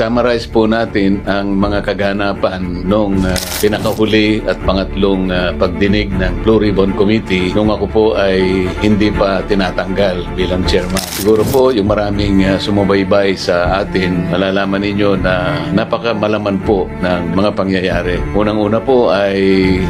I-summarize po natin ang mga kaganapan nung pinakahuli at pangatlong pagdinig ng Blue Ribbon Committee nung ako po ay hindi pa tinatanggal bilang chairman. Siguro po yung maraming sumubaybay sa atin, malalaman ninyo na napakamalaman po ng mga pangyayari. Unang-una po ay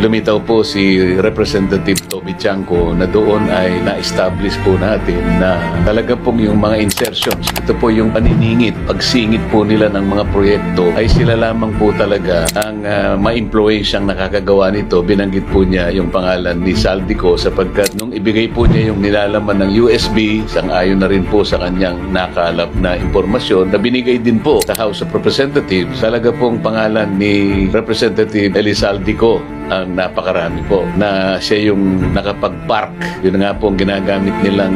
lumitaw po si Representative Toby Chanco na doon ay na-establish po natin na talaga pong yung mga insertions, ito po yung paniningit, pagsingit po nila ng mga proyekto ay sila lamang po talaga ang ma-influensyang nakakagawa nito. Binanggit po niya yung pangalan ni Saldico sapagkat nung ibigay po niya yung nilalaman ng USB, sang-ayon na rin po sa kanyang nakalap na impormasyon na binigay din po sa House of Representatives. Talaga pong pangalan ni Representative Saldico ang napakarami po na siya yung nakapag-park. Yun nga po ang ginagamit nilang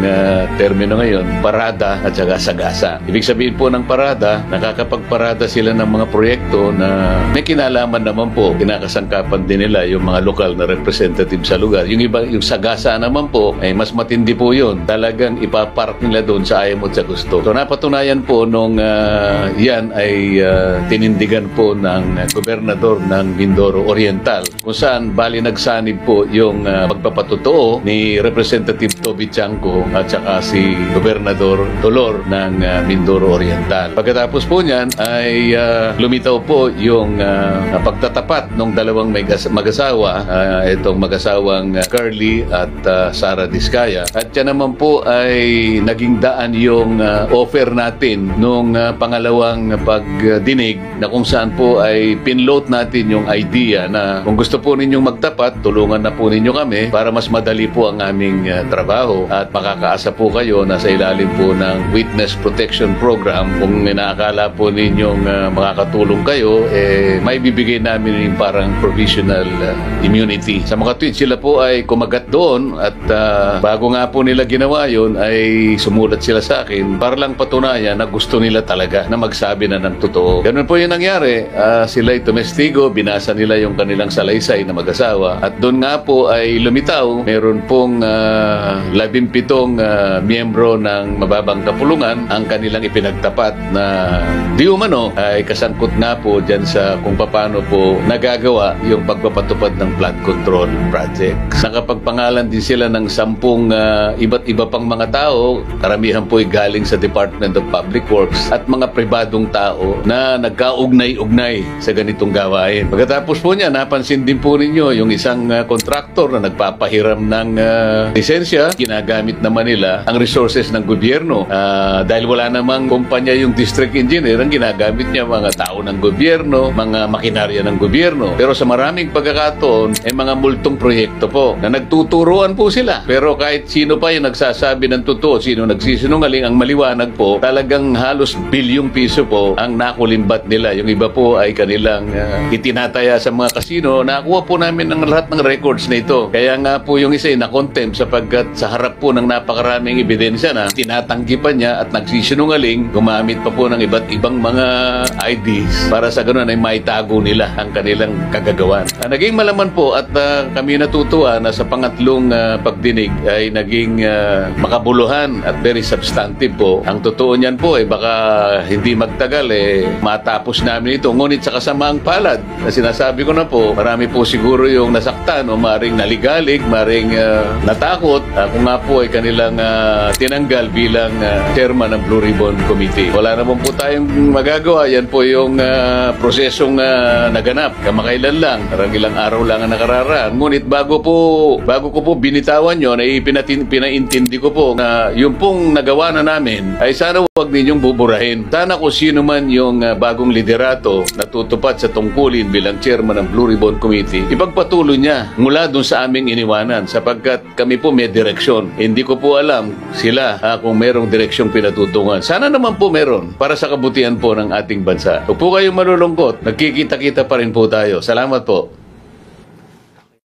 termino ngayon, parada at saka sagasa. Ibig sabihin po ng parada, nakakapagparada sila ng mga proyekto na may kinalaman naman po, kinakasangkapan din nila yung mga lokal na representative sa lugar. Yung iba, yung sagasa naman po, ay mas matindi po yun. Talagang ipapark nila doon sa ayaw mo at sa gusto. So napatunayan po nung yan ay tinindigan po ng gobernador ng Mindoro Oriental, kung saan bali nagsanib po yung pagpapatotoo ni Representative Toby Chanco at saka si Gobernador Dolor ng Mindoro Oriental. Pagkatapos po niyan ay lumitaw po yung pagtatapat ng dalawang mag-asawa, itong mag-asawang Carly at Sara Diskaya. At yan naman po ay naging daan yung offer natin nung pangalawang pagdinig na kung saan po ay pinload natin yung idea na kung gusto po ninyong magtapat, tulungan na po ninyo kami para mas madali po ang aming trabaho at makakaasa po kayo na sa ilalim po ng Witness Protection Program. Kung inaakala po ninyong makakatulong kayo, may bibigay namin yung parang provisional immunity. Sa mga tweets, sila po ay kumagat doon at bago nga po nila ginawa yun ay sumulat sila sa akin para lang patunayan na gusto nila talaga na magsabi na ng totoo. Ganun po yung nangyari. Sila ay tumestigo, binasa nila yung kanilang salaysay na mag-asawa at doon nga po ay lumitaw, meron pong 17 miyembro ng mababang kapulungan ang kanilang ipinagtapat na di umano ay kasangkot nga po dyan sa kung paano po nagagawa yung pagpapatupad ng flood control project. Nakapagpangalan din sila ng 10 iba't iba pang mga tao, karamihan po ay galing sa Department of Public Works at mga pribadong tao na nagkaugnay-ugnay sa ganitong gawain. Pagkatapos po niya, napansin din po ninyo yung isang kontraktor na nagpapahiram ng lisensya, ginagamit naman nila ang resources ng gobyerno. Dahil wala namang kumpanya yung district engineer, ang ginagamit niya mga tao ng gobyerno, mga makinarya ng gobyerno. Pero sa maraming pagkakataon, ay mga multong proyekto po na nagtuturuan po sila. Pero kahit sino pa yung nagsasabi ng totoo, sino nagsisinungaling, ang maliwanag po, talagang halos bilyong piso po ang nakulimbat nila. Yung iba po ay kanilang itinataya sa mga kasino. Nakuha po namin ng lahat ng records na ito. Kaya nga po yung isa ay na-contempt sapagkat sa harap po ng napakaraming ebidensya na tinatanggi pa niya at nagsisinungaling, gumamit pa po ng iba't ibang mga IDs para sa ganun ay maitago nila ang kanilang kagagawan. Naging malaman po at kami natutuwa na sa pangatlong pagdinig ay naging makabuluhan at very substantive po. Ang totoo niyan po ay baka hindi magtagal matapos namin ito. Ngunit sa kasamaang palad na sinasabi ko na po, marami po siguro yung nasaktan o maring naligalig, maring natakot kung nga po ay kanilang tinanggal bilang chairman ng Blue Ribbon Committee. Wala naman po tayong magagawa. Yan po yung prosesong naganap. Kamakailan lang. Parang ilang araw lang ang nakararaan. Ngunit bago ko po binitawan yun, ay pinaintindi ko po na yung pong nagawa na namin ay sana huwag ninyong buburahin. Sana kung sino man yung bagong liderato na tutupad sa tungkulin bilang chairman ng Blue Ribbon Committee, ipagpatuloy niya mula dun sa aming iniwanan sapagkat kami po may direksyon. Hindi ko po alam sila kung merong direksyong pinatutungan. Sana naman po meron para sa kabutihan po ng ating bansa. Huwag po kayong malulungkot. Nagkikita-kita pa rin po tayo. Salamat po.